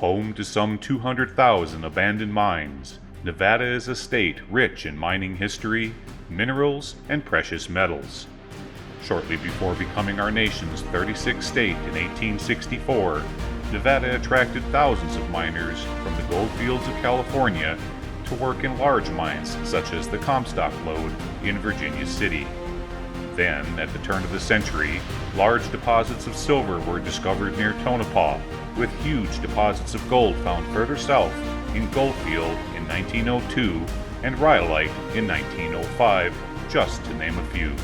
Home to some 200,000 abandoned mines, Nevada is a state rich in mining history, minerals, and precious metals. Shortly before becoming our nation's 36th state in 1864, Nevada attracted thousands of miners from the gold fields of California to work in large mines such as the Comstock Lode in Virginia City. Then, at the turn of the century, large deposits of silver were discovered near Tonopah, with huge deposits of gold found further south in Goldfield in 1902 and Rhyolite in 1905, just to name a few.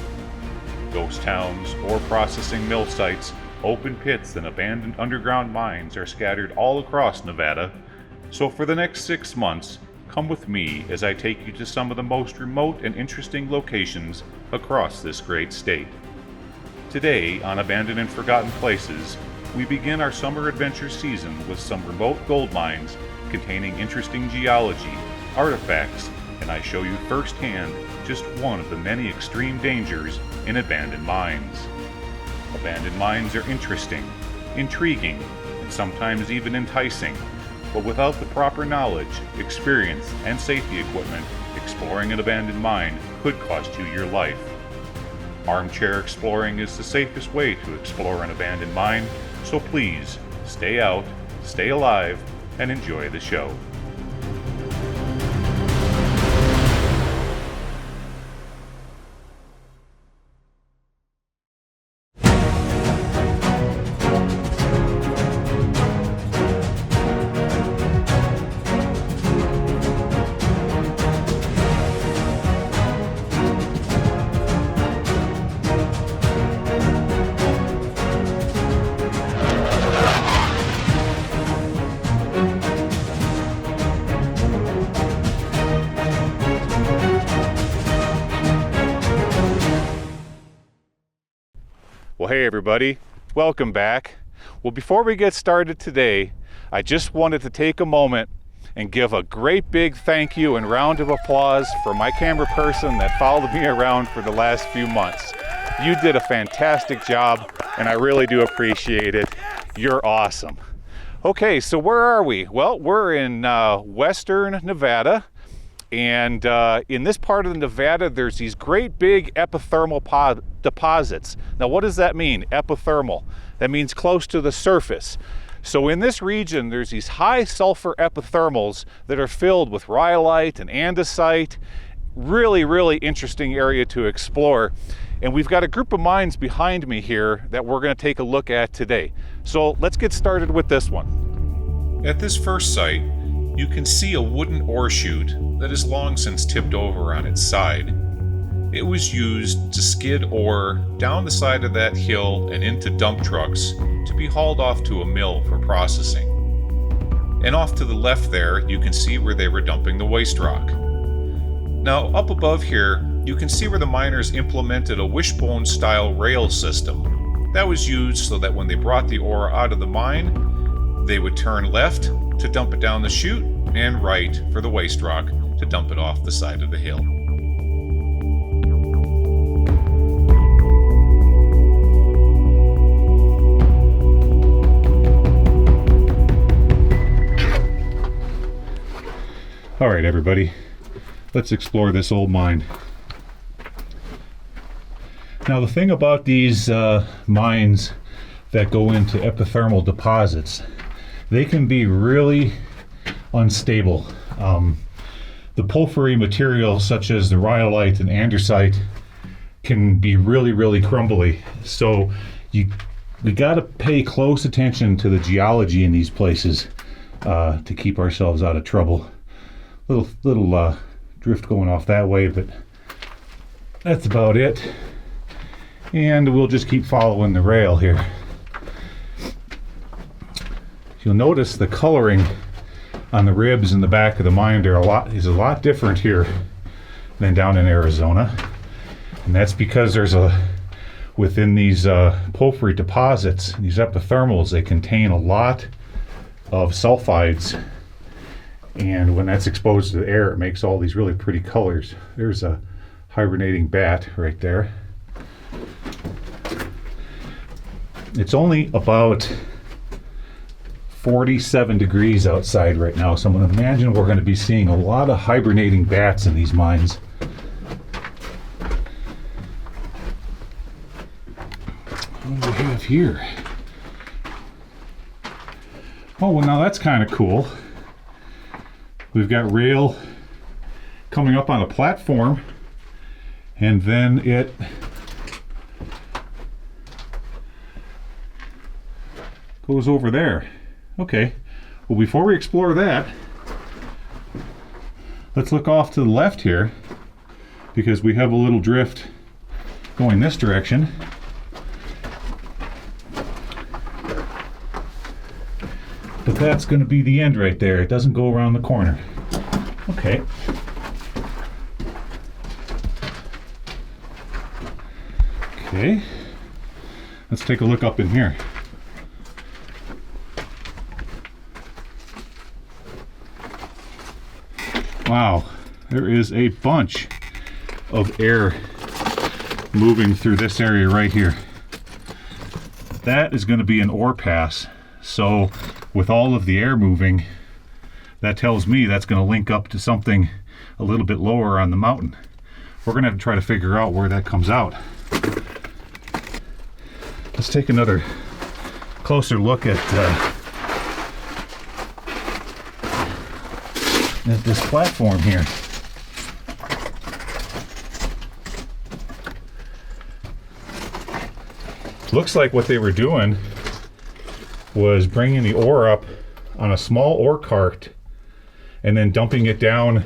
Ghost towns, ore processing mill sites, open pits, and abandoned underground mines are scattered all across Nevada. So for the next 6 months, come with me as I take you to some of the most remote and interesting locations across this great state. Today, on Abandoned and Forgotten Places, we begin our summer adventure season with some remote gold mines containing interesting geology, artifacts, and I show you firsthand just one of the many extreme dangers in abandoned mines. Abandoned mines are interesting, intriguing, and sometimes even enticing, but without the proper knowledge, experience, and safety equipment, exploring an abandoned mine could cost you your life. Armchair exploring is the safest way to explore an abandoned mine, so please, stay out, stay alive, and enjoy the show. Well, hey everybody, welcome back. Well, before we get started today, I just wanted to take a moment and give a great big thank you and round of applause for my camera person that followed me around for the last few months. You did a fantastic job, and I really do appreciate it. You're awesome. Okay, so where are we? Well, we're in western Nevada. And in this part of Nevada, there's these great big epithermal deposits. Now, what does that mean, epithermal? That means close to the surface. So in this region, there's these high sulfur epithermals that are filled with rhyolite and andesite. Really, really interesting area to explore. And we've got a group of mines behind me here that we're going to take a look at today. So let's get started with this one. At this first site, you can see a wooden ore chute that is long since tipped over on its side. It was used to skid ore down the side of that hill and into dump trucks to be hauled off to a mill for processing. And off to the left there, you can see where they were dumping the waste rock. Now, up above here, you can see where the miners implemented a wishbone-style rail system. That was used so that when they brought the ore out of the mine, they would turn left to dump it down the chute and right for the waste rock to dump it off the side of the hill. All right, everybody, let's explore this old mine. Now, the thing about these mines that go into epithermal deposits, they can be really unstable. The porphyry material, such as the rhyolite and andesite, can be really, really crumbly. So we got to pay close attention to the geology in these places to keep ourselves out of trouble. Little drift going off that way, but that's about it. And we'll just keep following the rail here. You'll notice the coloring on the ribs in the back of the mine is a lot different here than down in Arizona, and that's because within these porphyry deposits, these epithermals, they contain a lot of sulfides, and when that's exposed to the air, it makes all these really pretty colors. There's a hibernating bat right there. It's only about 47 degrees outside right now, so I'm going to imagine we're going to be seeing a lot of hibernating bats in these mines. What do we have here? Oh, well, now that's kind of cool. We've got rail coming up on a platform, and then it goes over there. Okay, well, before we explore that, let's look off to the left here, because we have a little drift going this direction. But that's going to be the end right there. It doesn't go around the corner. Okay. Okay. Let's take a look up in here. Wow, there is a bunch of air moving through this area right here. That is going to be an ore pass. So with all of the air moving, that tells me that's going to link up to something a little bit lower on the mountain. We're going to have to try to figure out where that comes out. Let's take another closer look at this platform here. Looks like what they were doing was bringing the ore up on a small ore cart and then dumping it down.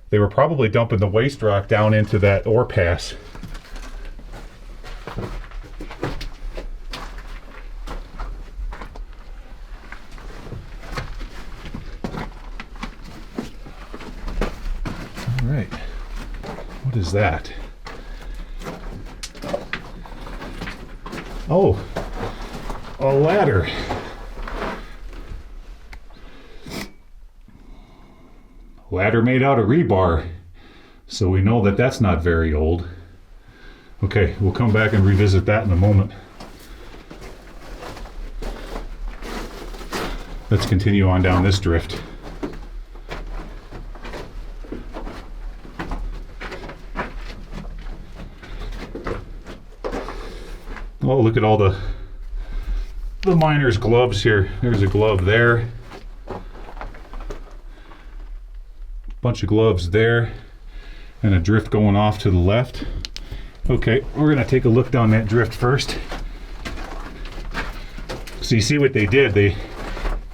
They were probably dumping the waste rock down into that ore pass. All right, what is that? Oh, a ladder. Ladder made out of rebar, so we know that that's not very old. Okay, we'll come back and revisit that in a moment. Let's continue on down this drift. Oh, look at all the miner's gloves here. There's a glove there. Bunch of gloves there. And a drift going off to the left. Okay, we're gonna take a look down that drift first. So you see what they did?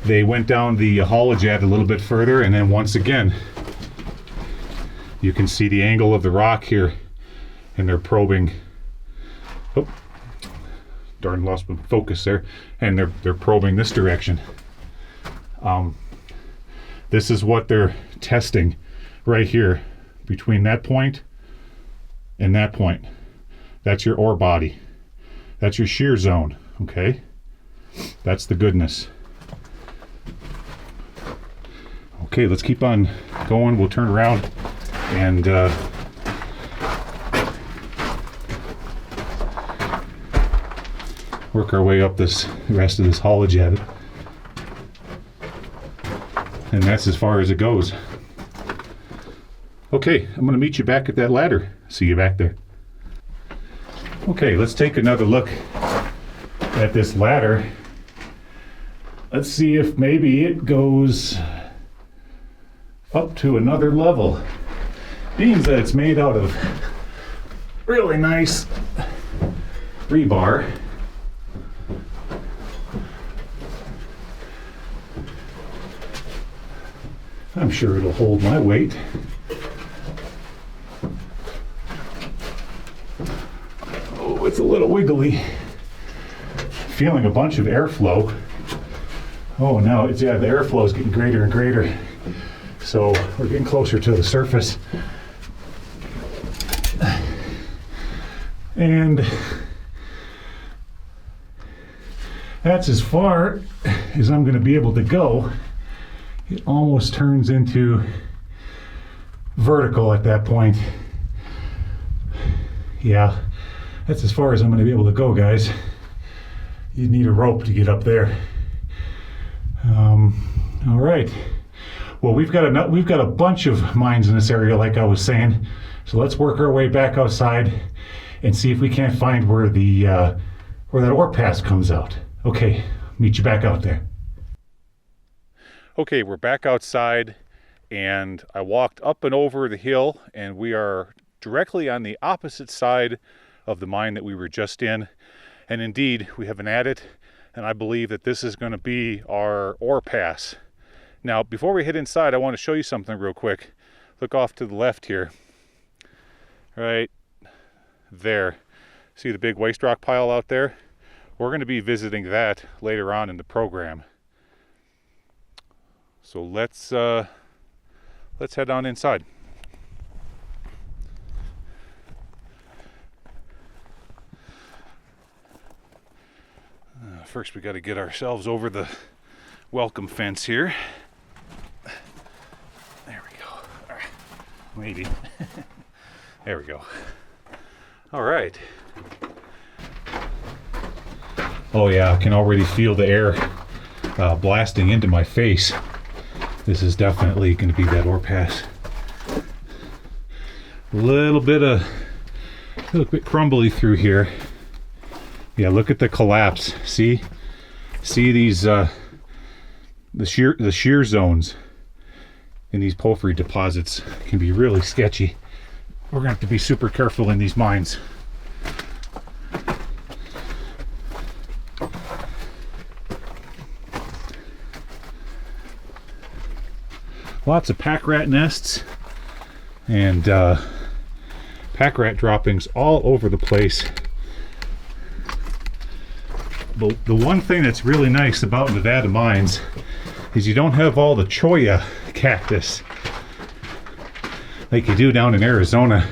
They went down the haulage a little bit further, and then once again, you can see the angle of the rock here, and they're probing. Oh, darn, lost my focus there. And they're probing this direction. This is what they're testing right here, between that point and that point. That's your ore body. That's your shear zone, okay? That's the goodness. Okay, let's keep on going. We'll turn around and work our way up the rest of this haulage at it. And that's as far as it goes. Okay, I'm going to meet you back at that ladder. See you back there. Okay, let's take another look at this ladder. Let's see if maybe it goes up to another level. Being that it's made out of really nice rebar, I'm sure it'll hold my weight. Oh, it's a little wiggly. Feeling a bunch of airflow. Oh, now it's, yeah, the airflow is getting greater and greater. So we're getting closer to the surface. And that's as far as I'm going to be able to go. It almost turns into vertical at that point. Yeah, that's as far as I'm going to be able to go, guys. You'd need a rope to get up there. All right. Well, we've got a bunch of mines in this area, like I was saying. So let's work our way back outside and see if we can't find where that ore pass comes out. Okay, meet you back out there. Okay, we're back outside, and I walked up and over the hill, and we are directly on the opposite side of the mine that we were just in. And indeed, we have an adit, and I believe that this is going to be our ore pass. Now, before we head inside, I want to show you something real quick. Look off to the left here. Right there. See the big waste rock pile out there? We're going to be visiting that later on in the program. So let's head on inside. First, we got to get ourselves over the welcome fence here. There we go. All right. Maybe. There we go. All right. Oh yeah, I can already feel the air blasting into my face. This is definitely going to be that ore pass. A little bit crumbly through here. Yeah, look at the collapse. See these the shear zones in these porphyry deposits can be really sketchy. We're going to have to be super careful in these mines. Lots of pack rat nests and pack rat droppings all over the place. But the one thing that's really nice about Nevada mines is you don't have all the cholla cactus like you do down in Arizona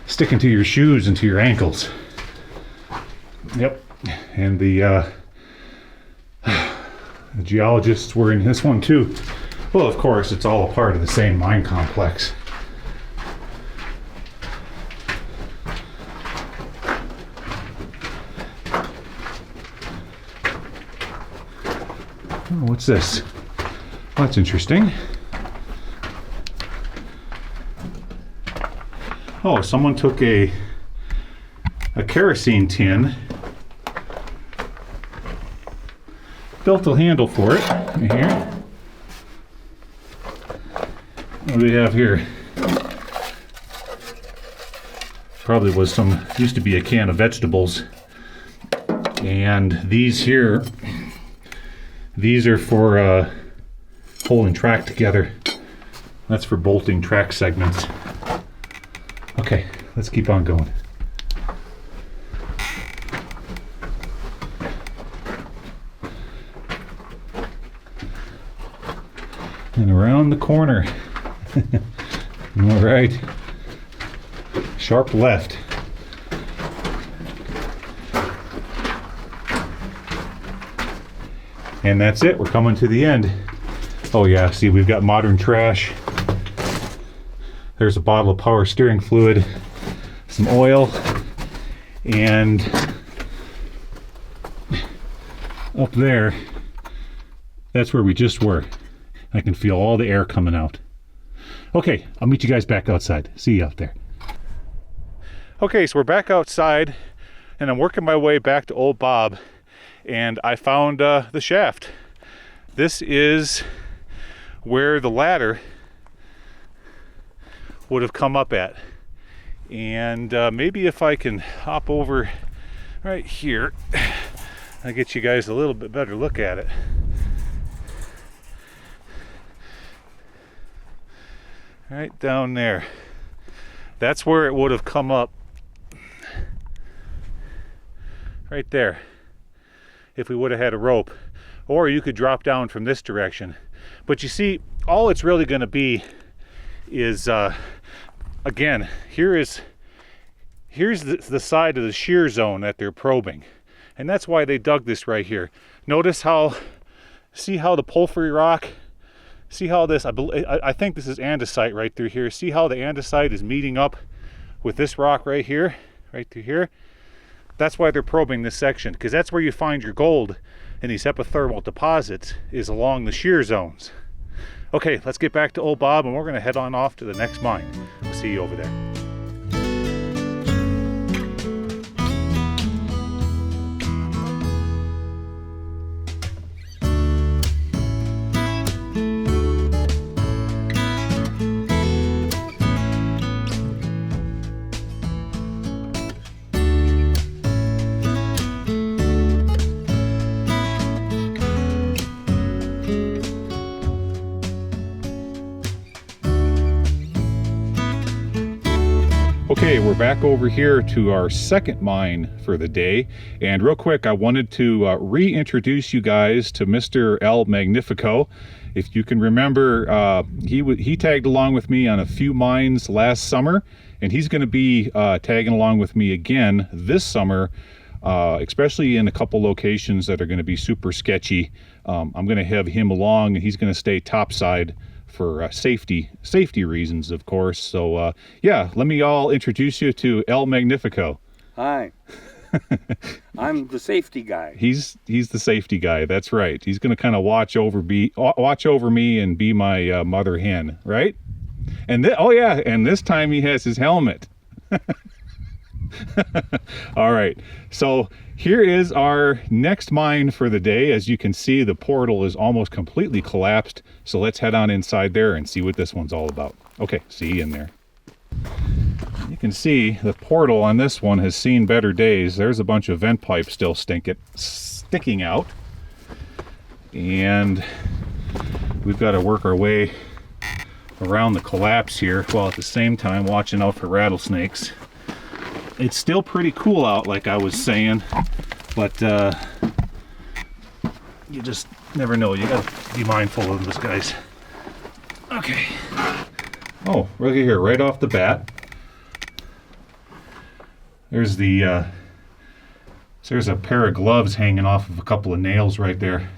sticking to your shoes and to your ankles. Yep, and the geologists were in this one too. Well, of course, it's all a part of the same mine complex. Oh, what's this? Well, that's interesting. Oh, someone took a kerosene tin, built a handle for it right here. What do we have here? Probably was used to be a can of vegetables. And these here, these are for holding track together. That's for bolting track segments. Okay, let's keep on going. And around the corner. All right. Sharp left. And that's it. We're coming to the end. Oh yeah, see, we've got modern trash. There's a bottle of power steering fluid, some oil, and up there, that's where we just were. I can feel all the air coming out. Okay, I'll meet you guys back outside. See you out there. Okay, so we're back outside, and I'm working my way back to Old Bob, and I found the shaft. This is where the ladder would have come up at. And maybe if I can hop over right here, I'll get you guys a little bit better look at it. Right down there. That's where it would have come up. Right there. If we would have had a rope. Or you could drop down from this direction. But you see, all it's really going to be is, again, here's the side of the shear zone that they're probing. And that's why they dug this right here. Notice see how the porphyry rock, see how this, I think this is andesite right through here. See how the andesite is meeting up with this rock right here, right through here? That's why they're probing this section, because that's where you find your gold in these epithermal deposits is along the shear zones. Okay, let's get back to old Bob, and we're going to head on off to the next mine. We'll see you over there. Okay, we're back over here to our second mine for the day, and real quick I wanted to reintroduce you guys to Mr. El Magnifico. If you can remember, he tagged along with me on a few mines last summer, and he's going to be tagging along with me again this summer, especially in a couple locations that are going to be super sketchy. I'm going to have him along, and he's going to stay topside for safety reasons, of course. So yeah, let me all introduce you to El Magnifico. Hi. I'm the safety guy. He's the safety guy. That's right. He's going to kind of watch over me and be my mother hen, right? And oh yeah, and this time he has his helmet. All right, so here is our next mine for the day. As you can see, the portal is almost completely collapsed, so let's head on inside there and see what this one's all about. Okay, see you in there. You can see the portal on this one has seen better days. There's a bunch of vent pipes still sticking out, and we've got to work our way around the collapse here, while at the same time watching out for rattlesnakes. It's still pretty cool out, like I was saying, but you just never know. You gotta be mindful of this, guys. Okay. Oh, look at here, right off the bat. There's the there's a pair of gloves hanging off of a couple of nails right there.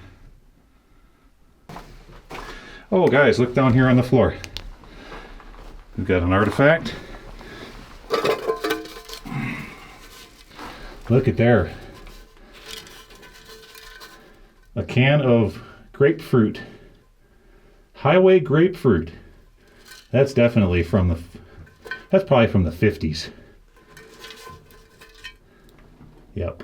Oh, guys, look down here on the floor. We've got an artifact. Look at there. A can of grapefruit. Highway grapefruit. That's definitely that's probably from the 50s. Yep.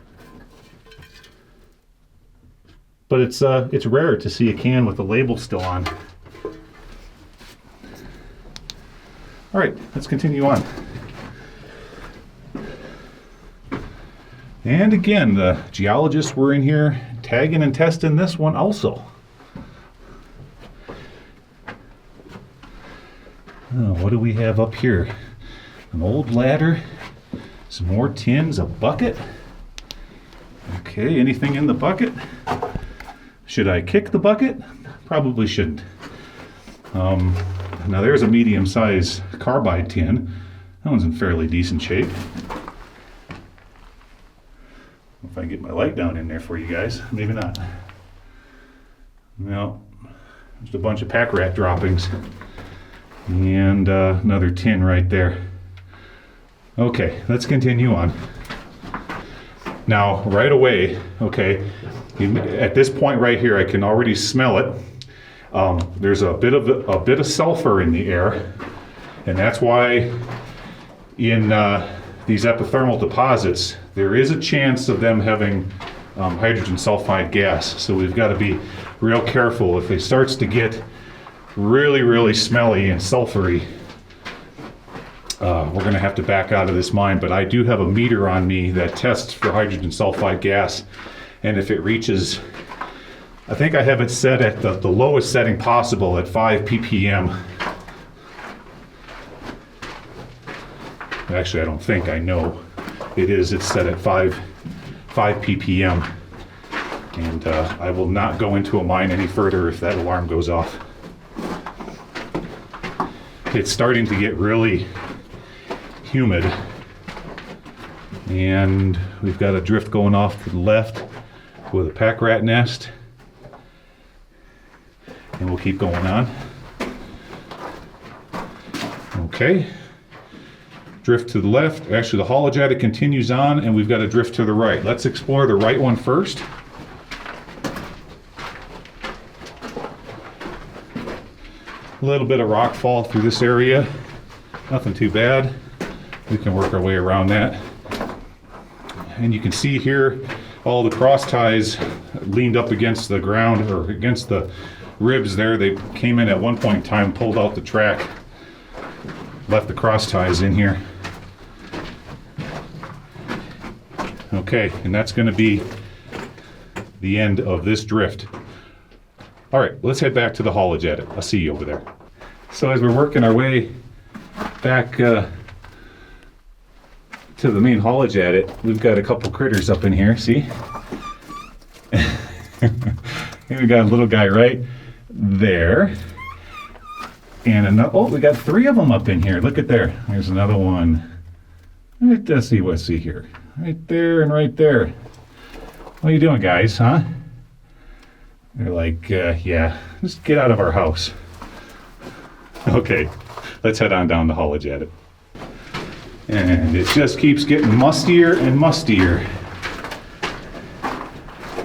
But it's rare to see a can with the label still on. All right, let's continue on. And again, the geologists were in here tagging and testing this one also. Oh, what do we have up here? An old ladder, some more tins, a bucket. Okay, anything in the bucket? Should I kick the bucket? Probably shouldn't. Now there's a medium-sized carbide tin. That one's in fairly decent shape. If I can get my light down in there for you guys, maybe not. Well, just a bunch of pack rat droppings. And another tin right there. Okay, let's continue on. Now, right away, okay, at this point right here, I can already smell it. There's a bit of sulfur in the air, and that's why in these epithermal deposits, there is a chance of them having hydrogen sulfide gas. So we've got to be real careful. If it starts to get really, really smelly and sulfury, we're going to have to back out of this mine. But I do have a meter on me that tests for hydrogen sulfide gas, and if it reaches, I think I have it set at the lowest setting possible at 5 ppm. Actually, I don't think, I know it is. It's set at 5 ppm. And I will not go into a mine any further if that alarm goes off. It's starting to get really humid. And we've got a drift going off to the left with a pack rat nest. And we'll keep going on. Okay. Drift to the left. Actually, the hologeta continues on, and we've got a drift to the right. Let's explore the right one first. A little bit of rock fall through this area. Nothing too bad. We can work our way around that. And you can see here all the cross ties leaned up against the ground or against the ribs there. They came in at one point in time, pulled out the track, left the cross ties in here. Okay, and that's going to be the end of this drift. All right, let's head back to the haulage adit. I'll see you over there. So as we're working our way back to the main haulage adit, we've got a couple critters up in here, see? Here we got a little guy right there. And another, oh, we got 3 of them up in here. Look at there. There's another one. Let's see here. Right there and right there. What are you doing, guys, huh? They're like, yeah, just get out of our house. Okay, let's head on down the haulage adit. And it just keeps getting mustier and mustier.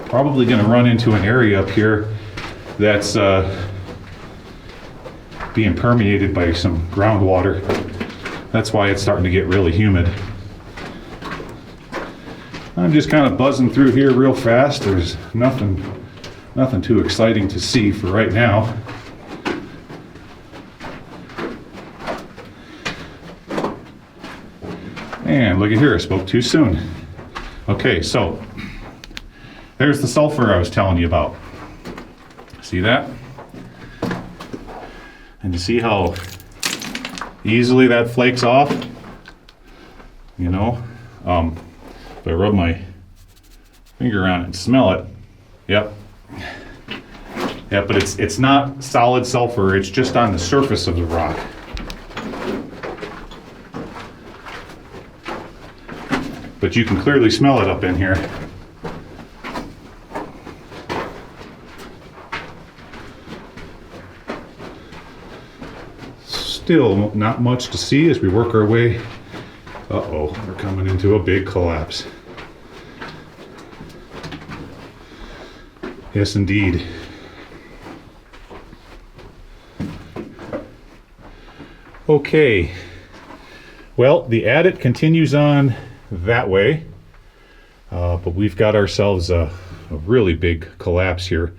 Probably going to run into an area up here that's being permeated by some groundwater. That's why it's starting to get really humid. I'm just kind of buzzing through here real fast. There's nothing too exciting to see for right now. And look at here, I spoke too soon. Okay, so there's the sulfur I was telling you about. See that? And you see how easily that flakes off? You know, if I rub my finger around it and smell it, yep. Yeah, but it's not solid sulfur, it's just on the surface of the rock. But you can clearly smell it up in here. Still not much to see as we work our way. Uh-oh, we're coming into a big collapse. Yes, indeed. Okay. Well, the adit continues on that way, but we've got ourselves a really big collapse here.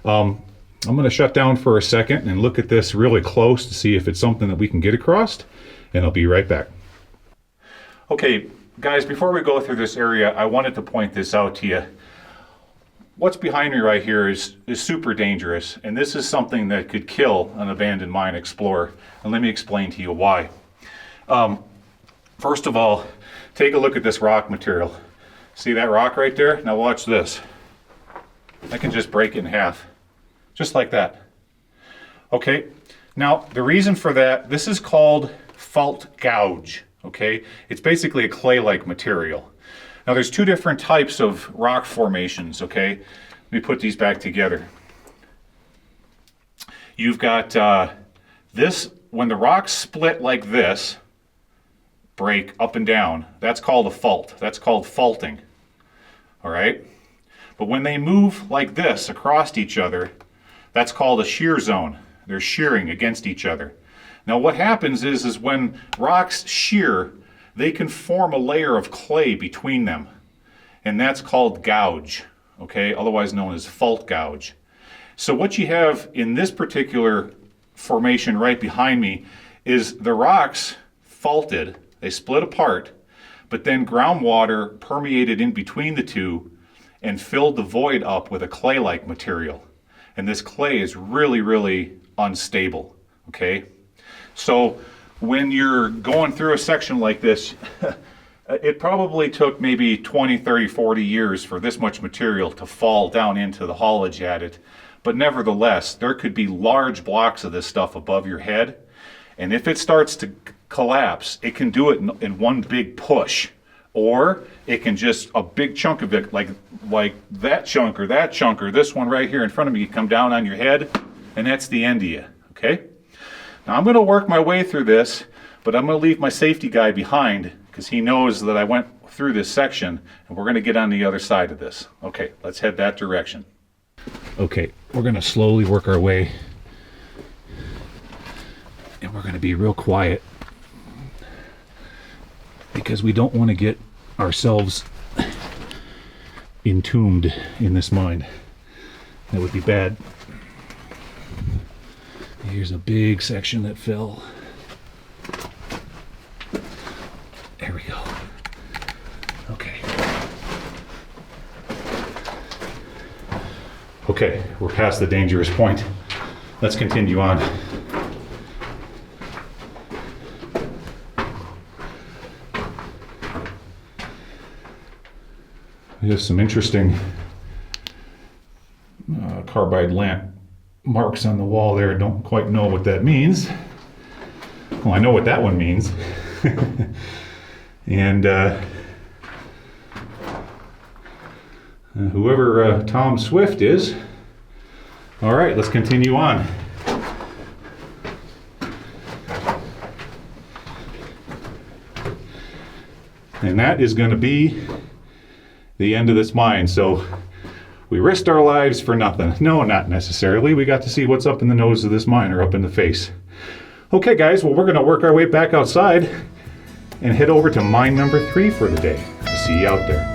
I'm going to shut down for a second and look at this really close to see if it's something that we can get across, and I'll be right back. Okay, guys, before we go through this area, I wanted to point this out to you. What's behind me right here is super dangerous, and this is something that could kill an abandoned mine explorer. And let me explain to you why. First of all, take a look at this rock material. See that rock right there? Now watch this. I can just break it in half. Just like that. Okay, now the reason for that, this is called fault gouge, okay? It's basically a clay-like material. Now there's 2 different types of rock formations, okay? Let me put these back together. You've got this, when the rocks split like this, break up and down, that's called a fault. That's called faulting, all right? But when they move like this across each other, that's called a shear zone. They're shearing against each other. Now what happens is when rocks shear, they can form a layer of clay between them. And that's called gouge, okay? Otherwise known as fault gouge. So what you have in this particular formation right behind me is the rocks faulted, they split apart, but then groundwater permeated in between the two and filled the void up with a clay-like material. And this clay is really, really unstable, okay? So when you're going through a section like this, it probably took maybe 20, 30, 40 years for this much material to fall down into the haulage adit. But nevertheless, there could be large blocks of this stuff above your head. And if it starts to collapse, it can do it in one big push. Or it can just, a big chunk of it, like that chunk or this one right here in front of me, come down on your head, and that's the end of you, okay? Now I'm going to work my way through this, but I'm going to leave my safety guy behind because he knows that I went through this section, and we're going to get on the other side of this. Okay, let's head that direction. Okay, we're going to slowly work our way And we're going to be real quiet because we don't want to get ourselves entombed in this mine. That would be bad. Here's a big section that fell. There we go. Okay. Okay, we're past the dangerous point. Let's continue on. We have some interesting carbide lamp marks on the wall there. Don't quite know what that means. Well, I know what that one means. And whoever Tom Swift is. All right, let's continue on. And that is going to be the end of this mine. So we risked our lives for nothing. No, not necessarily. We got to see what's up in the nose of this mine, or up in the face. Okay, guys, well, we're going to work our way back outside and head over to mine number 3 for the day. I'll see you out there.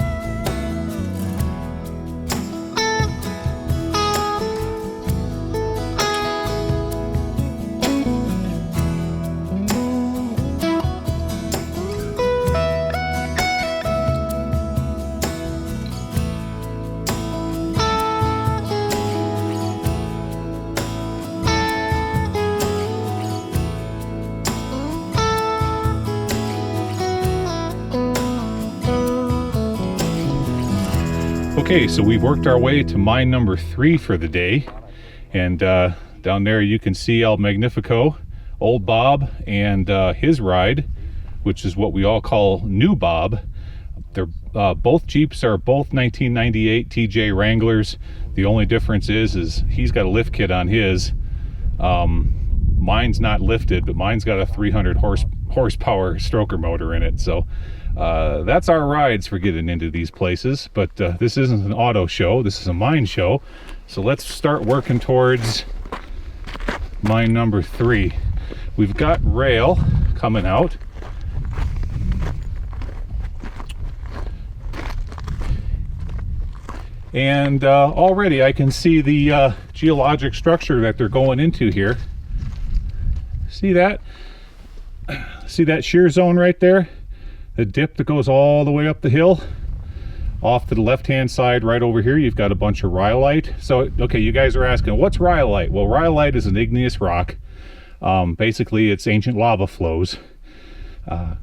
Okay, so we've worked our way to mine number 3 for the day, and down there you can see El Magnifico, Old Bob, and his ride, which is what we all call New Bob. They're both Jeeps are both 1998 TJ Wranglers. The only difference is he's got a lift kit on his. Mine's not lifted, but mine's got a 300 horsepower stroker motor in it. So that's our rides for getting into these places. But this isn't an auto show, this is a mine show. So let's start working towards mine number 3. We've got rail coming out. And already I can see the geologic structure that they're going into here. See that? See that shear zone right there? The dip that goes all the way up the hill? Off to the left-hand side right over here, you've got a bunch of rhyolite. So, okay, you guys are asking, what's rhyolite? Well, rhyolite is an igneous rock. Basically, it's ancient lava flows.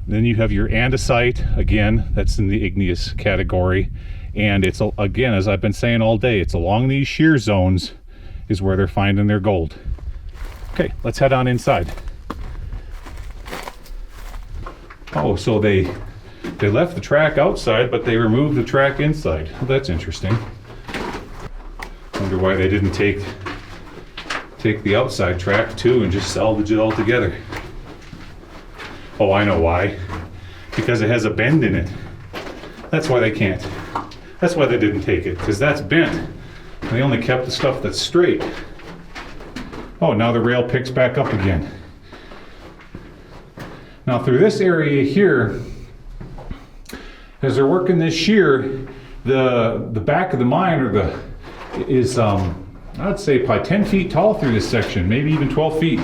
Then you have your andesite, again, that's in the igneous category. And it's, again, as I've been saying all day, it's along these shear zones is where they're finding their gold. Okay, let's head on inside. Oh, so they left the track outside, but they removed the track inside. Well, that's interesting. Wonder why they didn't take the outside track too and just salvage it all together. Oh, I know why. Because it has a bend in it. That's why they can't. That's why they didn't take it, because that's bent. They only kept the stuff that's straight. Oh, now the rail picks back up again. Now through this area here, as they're working this shear, the back of the mine is I'd say probably 10 feet tall through this section, maybe even 12 feet.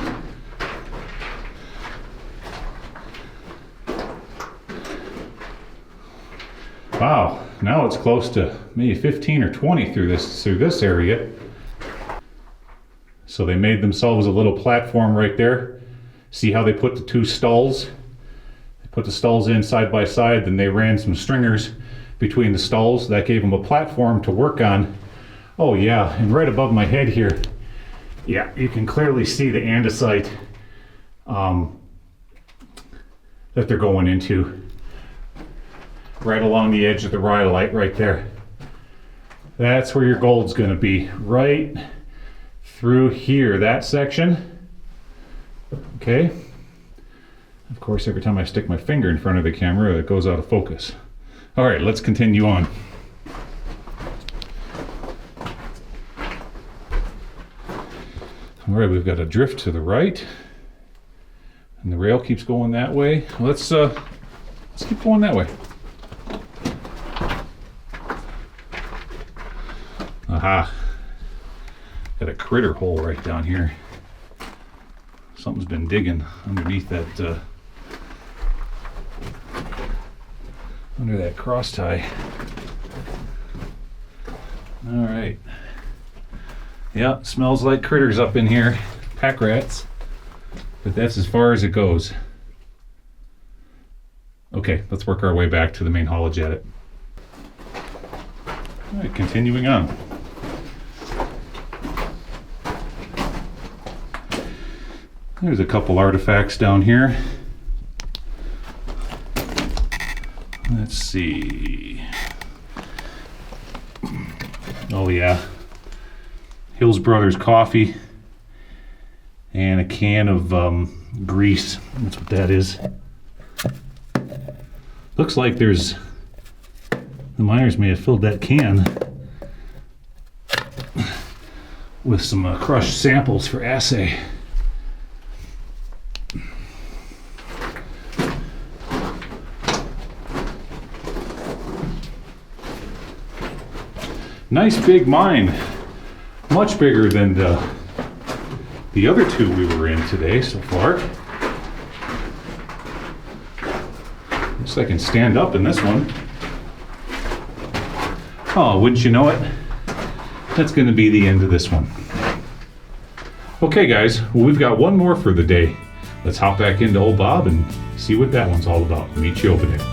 Wow, now it's close to maybe 15 or 20 through this area. So they made themselves a little platform right there. See how they put the two stalls? They put the stalls in side by side, then they ran some stringers between the stalls. That gave them a platform to work on. Oh yeah, and right above my head here, yeah, you can clearly see the andesite that they're going into. Right along the edge of the rhyolite right there. That's where your gold's gonna be, right through here, that section. Okay. Of course, every time I stick my finger in front of the camera, it goes out of focus. All right, let's continue on. All right, we've got a drift to the right. And the rail keeps going that way. Let's keep going that way. Aha. Got a critter hole right down here. Something's been digging underneath that, under that cross tie. All right. Yeah, smells like critters up in here. Pack rats. But that's as far as it goes. Okay, let's work our way back to the main haulage at it. All right, continuing on. There's a couple artifacts down here. Let's see. Oh yeah. Hills Brothers coffee and a can of grease. That's what that is. Looks like the miners may have filled that can with some crushed samples for assay. Nice big mine, much bigger than the other two we were in today so far. Looks like I can stand up in this one. Oh, wouldn't you know it? That's going to be the end of this one. Okay guys, well, we've got one more for the day. Let's hop back into old Bob and see what that one's all about. Meet you over there.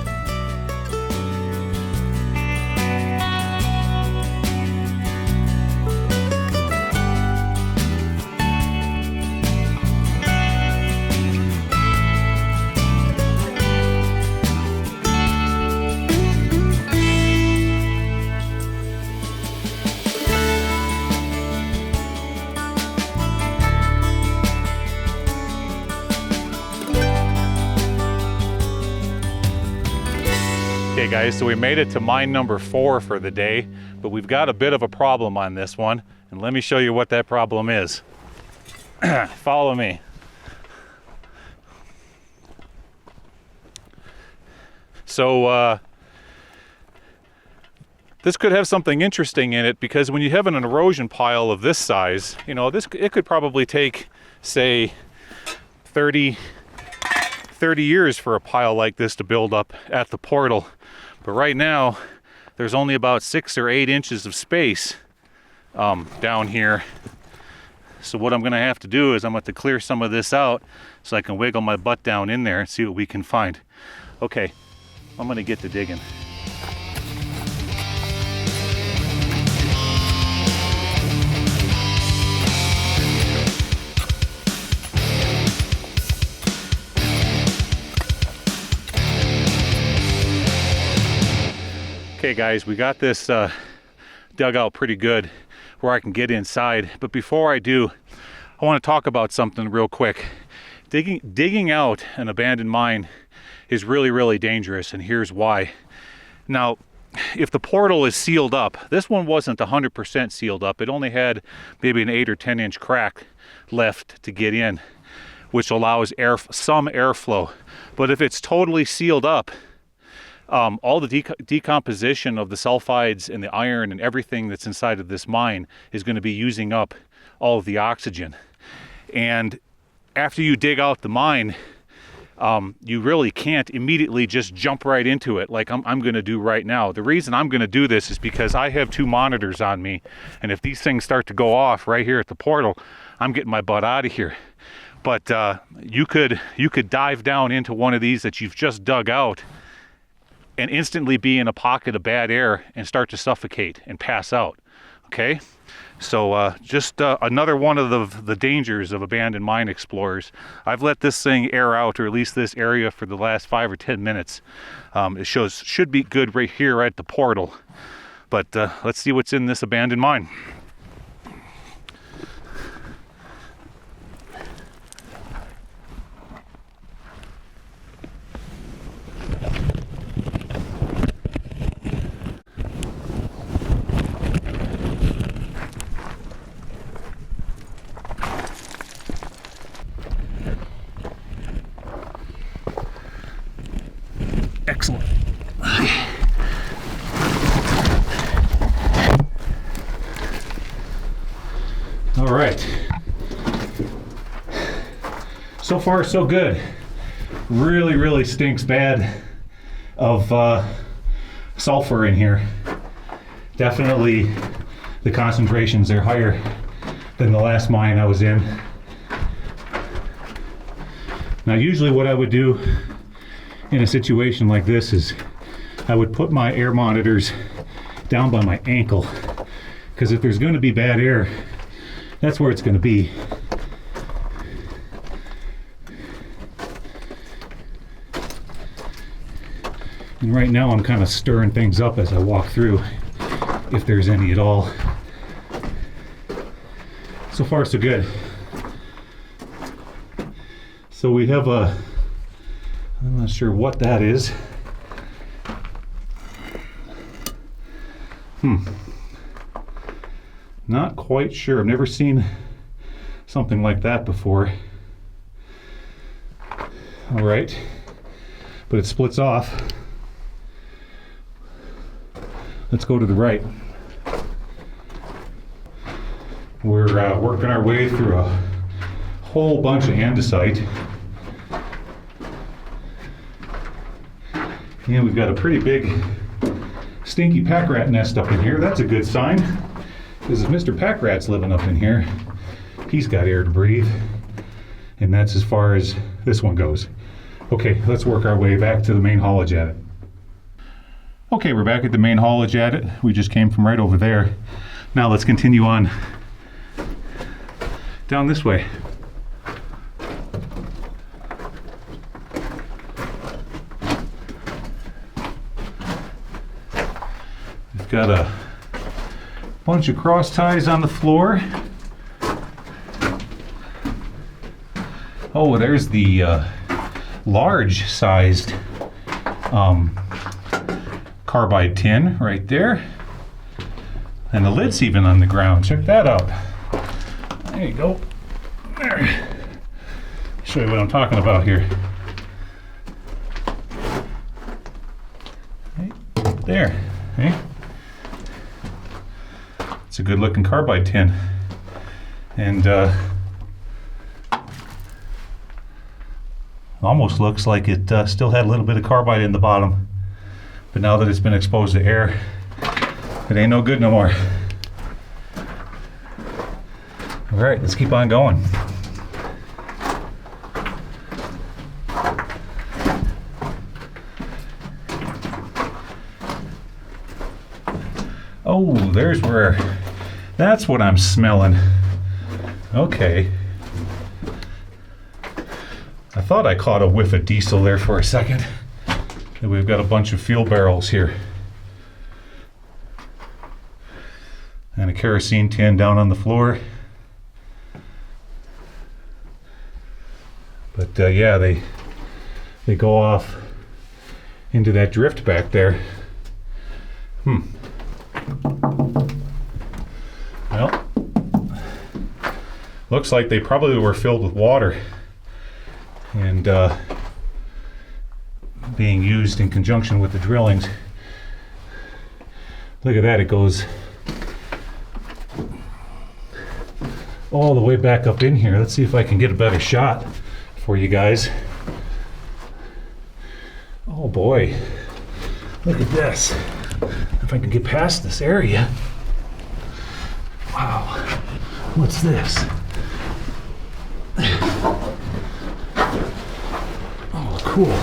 Okay guys, so we made it to mine number 4 for the day, but we've got a bit of a problem on this one, and let me show you what that problem is. Follow me. So this could have something interesting in it, because when you have an erosion pile of this size, you know, it could probably take, say, 30 years for a pile like this to build up at the portal. But right now, there's only about 6 or 8 inches of space down here. So what I'm going to have to do is I'm going to clear some of this out so I can wiggle my butt down in there and see what we can find. Okay, I'm going to get to digging. Okay guys, we got this dug out pretty good where I can get inside, but before I do, I want to talk about something real quick. Digging out an abandoned mine is really dangerous, and here's why. Now, if the portal is sealed up, this one wasn't 100% sealed up. It only had maybe an 8 or 10 inch crack left to get in, which allows some airflow. But if it's totally sealed up, all the decomposition of the sulfides and the iron and everything that's inside of this mine is going to be using up all of the oxygen. And after you dig out the mine, you really can't immediately just jump right into it like I'm going to do right now. The reason I'm going to do this is because I have 2 monitors on me, and if these things start to go off right here at the portal, I'm getting my butt out of here. But you could dive down into one of these that you've just dug out and instantly be in a pocket of bad air and start to suffocate and pass out. Okay, so just another one of the dangers of abandoned mine explorers. I've let this thing air out, or at least this area, for the last 5 or 10 minutes. It should be good right here at the portal, but let's see what's in this abandoned mine. Excellent. All right. So far, so good. Really, really stinks bad of sulfur in here. Definitely the concentrations are higher than the last mine I was in. Now, usually what I would do in a situation like this is I would put my air monitors down by my ankle, because if there's going to be bad air, that's where it's going to be. And right now I'm kind of stirring things up as I walk through, if there's any at all. So far so good. So we have a, I'm not sure what that is. Not quite sure. I've never seen something like that before. All right, but it splits off. Let's go to the right. We're working our way through a whole bunch of andesite. And we've got a pretty big stinky pack rat nest up in here. That's a good sign, because if Mr. Pack Rat's living up in here, he's got air to breathe. And that's as far as this one goes. Okay, let's work our way back to the main haulage at it. Okay, we're back at the main haulage at it. We just came from right over there. Now let's continue on down this way. We've got a bunch of cross ties on the floor. Oh, there's the large sized carbide tin right there. And the lid's even on the ground. Check that out. There you go. There. Show you what I'm talking about here. Right there. Okay. It's a good looking carbide tin. And almost looks like it still had a little bit of carbide in the bottom. But now that it's been exposed to air, it ain't no good no more. All right, let's keep on going. Oh, there's where, that's what I'm smelling. Okay. I thought I caught a whiff of diesel there for a second. And we've got a bunch of fuel barrels here. And a kerosene tin down on the floor. But yeah, they go off into that drift back there. Well, looks like they probably were filled with water and being used in conjunction with the drillings. Look at that, it goes all the way back up in here. Let's see if I can get a better shot for you guys. Oh boy, look at this. If I can get past this area. Wow, what's this? Oh, cool.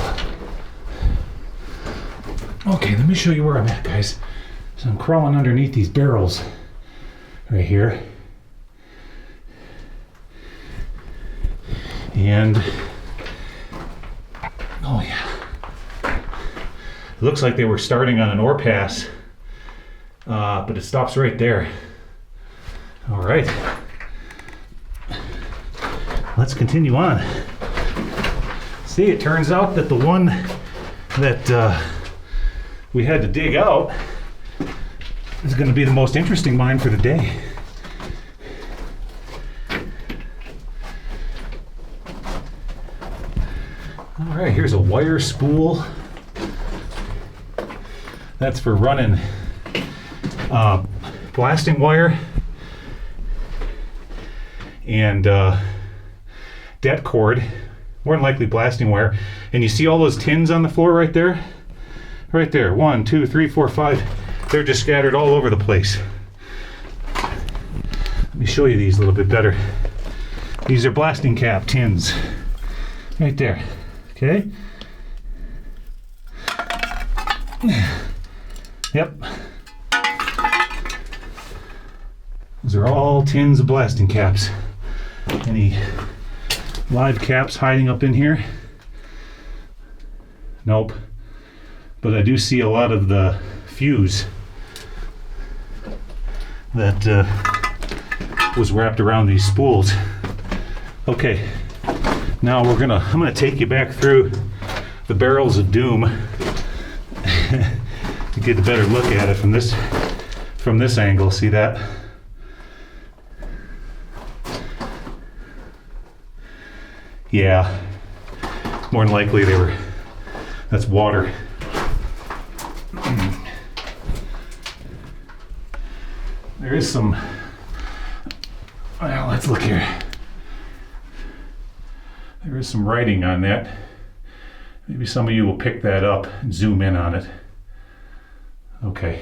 Okay, let me show you where I'm at, guys. So I'm crawling underneath these barrels right here. And, oh yeah. It looks like they were starting on an ore pass, but it stops right there. All right. Let's continue on. See, it turns out that the one that we had to dig out is going to be the most interesting mine for the day. All right, here's a wire spool That's for running blasting wire and det cord, more than likely blasting wire. And you see all those tins on the floor right there? Right there, 1, 2, 3, 4, 5. They're just scattered all over the place. Let me show you these a little bit better. These are blasting cap tins. Right there, okay? Yep. Those are all tins of blasting caps. Any live caps hiding up in here? Nope. But I do see a lot of the fuse that was wrapped around these spools. Okay, now I'm gonna take you back through the barrels of doom to get a better look at it from this angle. See that? Yeah, more than likely that's water. There is some, well, let's look here. There is some writing on that. Maybe some of you will pick that up and zoom in on it. Okay.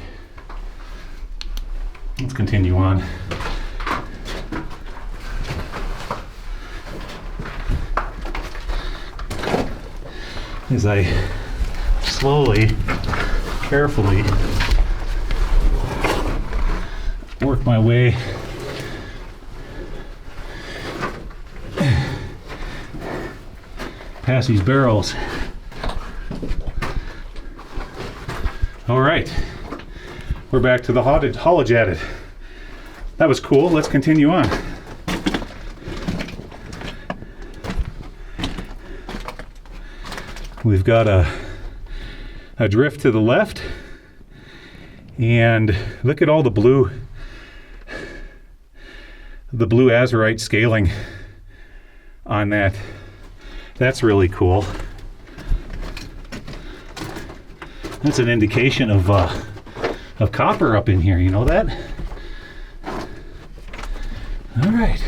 Let's continue on. As I slowly, carefully work my way past these barrels. All right, we're back to the holojated. That was cool. Let's continue on. We've got a drift to the left, and look at all the blue azurite scaling on that. That's really cool. That's an indication of copper up in here, you know that? All right.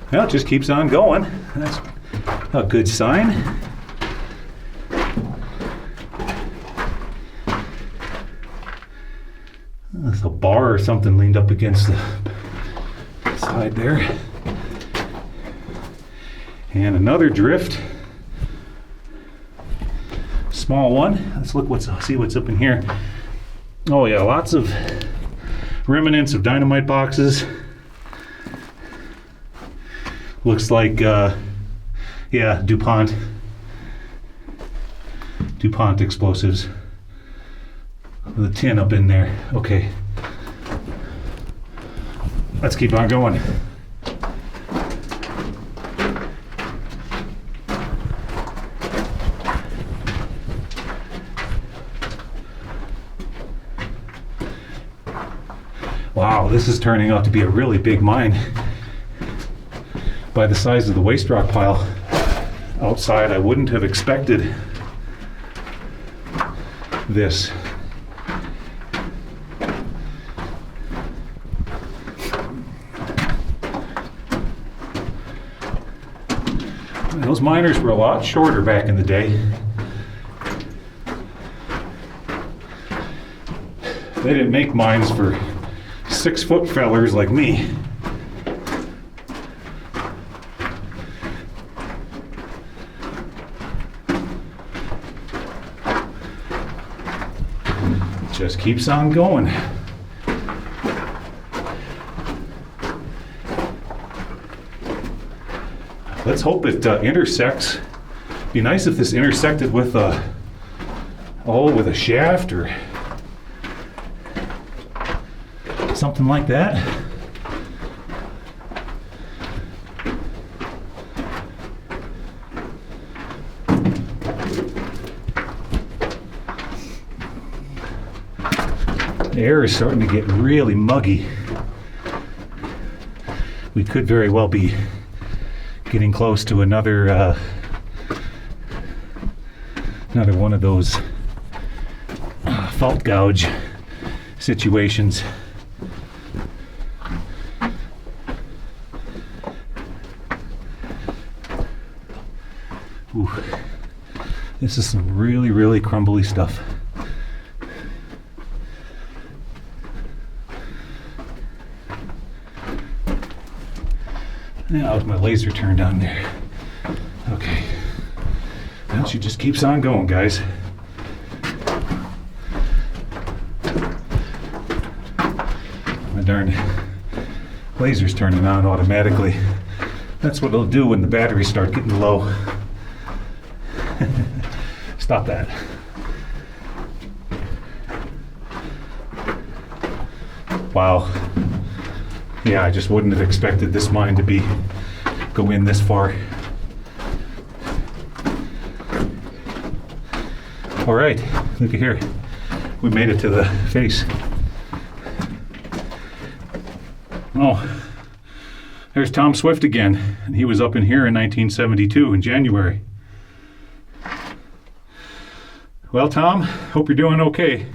Well, it just keeps on going. That's a good sign. There's a bar or something leaned up against the side there. And another drift. Small one. Let's see what's up in here. Oh yeah, lots of remnants of dynamite boxes. Looks like, yeah, DuPont explosives. The tin up in there. Okay. Let's keep on going. Wow, this is turning out to be a really big mine. By the size of the waste rock pile outside, I wouldn't have expected this. Those miners were a lot shorter back in the day. They didn't make mines for 6-foot fellers like me. Just keeps on going. Let's hope it intersects. Be nice if this intersected with a shaft or something like that. The air is starting to get really muggy. we could very well be getting close to another one of those fault gouge situations. Ooh, this is some really, really crumbly stuff. Now, my laser turned on there. Okay. Well, she just keeps on going, guys. My darn laser's turning on automatically. That's what it'll do when the batteries start getting low. Stop that. Wow. Yeah, I just wouldn't have expected this mine to go in this far. All right, look at here. We made it to the face. Oh, there's Tom Swift again. And he was up in here in 1972 in January. Well, Tom, hope you're doing okay.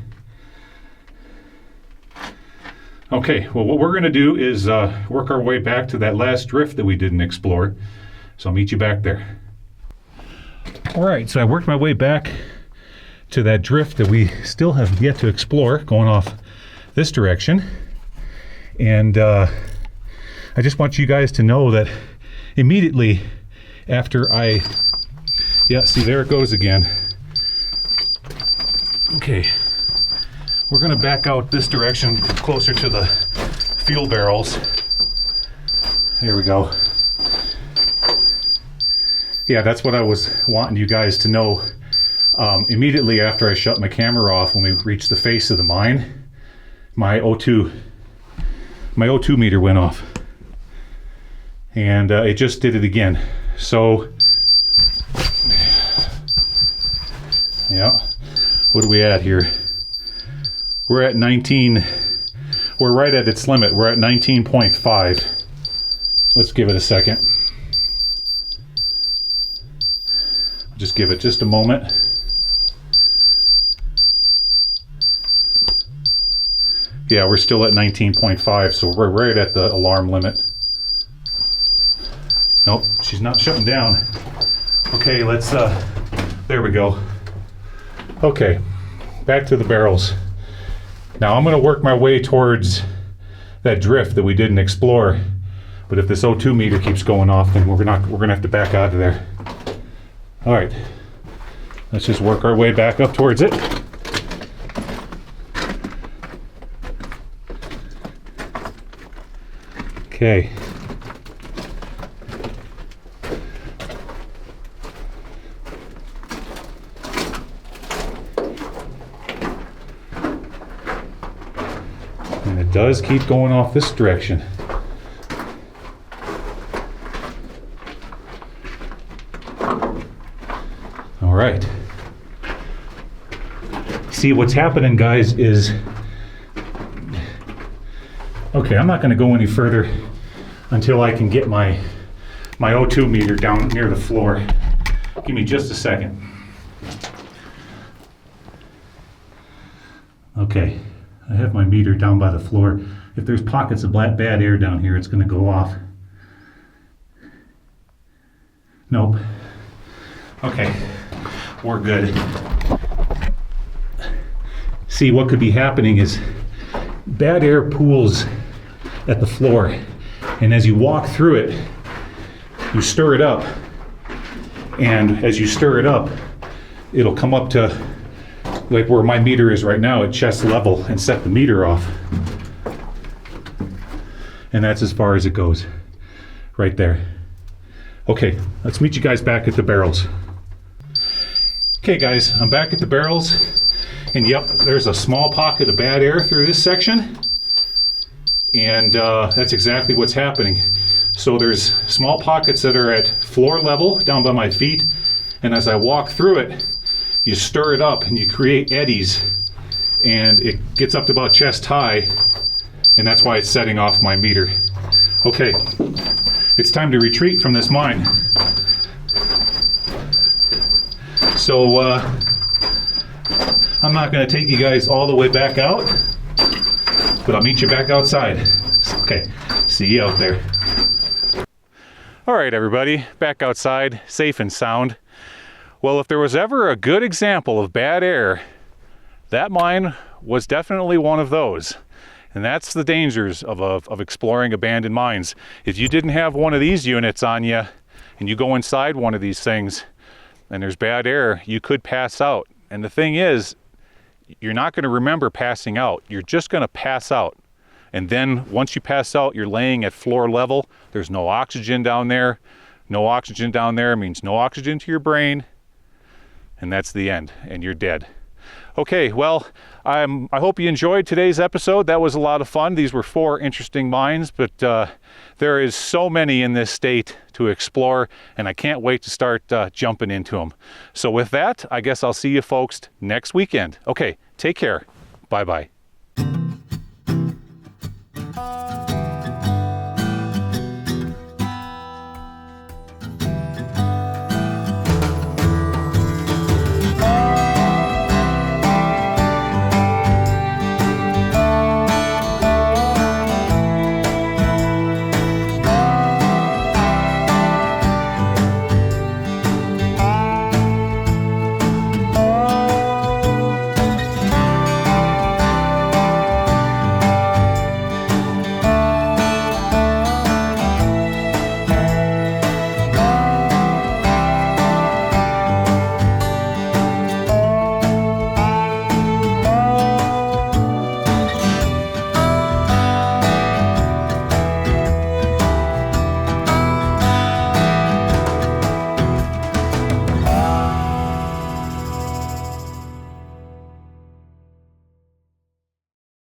Okay, well, what we're going to do is work our way back to that last drift that we didn't explore. So I'll meet you back there. All right, so I worked my way back to that drift that we still have yet to explore, going off this direction. And I just want you guys to know that immediately after yeah, see, there it goes again. Okay. We're going to back out this direction closer to the fuel barrels. There we go. Yeah, that's what I was wanting you guys to know. Immediately after I shut my camera off, when we reached the face of the mine, my O2 meter went off. And it just did it again. So, yeah, what are we at here? We're at 19, we're right at its limit. We're at 19.5. Let's give it a second. Just give it just a moment. Yeah, we're still at 19.5, so we're right at the alarm limit. Nope, she's not shutting down. Okay, let's, there we go. Okay, back to the barrels. Now I'm going to work my way towards that drift that we didn't explore, but if this O2 meter keeps going off, then we're gonna have to back out of there. All right, let's just work our way back up towards it. Okay. And it does keep going off this direction. All right. See, what's happening, guys, is... Okay, I'm not going to go any further until I can get my O2 meter down near the floor. Give me just a second. Okay, I have my meter down by the floor. If there's pockets of bad air down here, it's going to go off. Nope. Okay, we're good. See, what could be happening is bad air pools at the floor, and as you walk through it, you stir it up, and as you stir it up, it'll come up to like where my meter is right now at chest level and set the meter off. And that's as far as it goes, right there. Okay, let's meet you guys back at the barrels. Okay guys, I'm back at the barrels, and yep, there's a small pocket of bad air through this section, and that's exactly what's happening. So there's small pockets that are at floor level down by my feet, and as I walk through it, you stir it up and you create eddies, and it gets up to about chest high, and that's why it's setting off my meter. Okay, it's time to retreat from this mine. So I'm not going to take you guys all the way back out, but I'll meet you back outside. Okay, see you out there. All right, everybody, back outside, safe and sound. Well, if there was ever a good example of bad air, that mine was definitely one of those. And that's the dangers of exploring abandoned mines. If you didn't have one of these units on you, and you go inside one of these things, and there's bad air, you could pass out. And the thing is, you're not going to remember passing out. You're just going to pass out. And then once you pass out, you're laying at floor level. There's no oxygen down there. No oxygen down there means no oxygen to your brain. And that's the end, and you're dead. Okay, well, I hope you enjoyed today's episode. That was a lot of fun. These were 4 interesting mines, but there is so many in this state to explore, and I can't wait to start jumping into them. So with that, I guess I'll see you folks next weekend. Okay, take care. Bye-bye.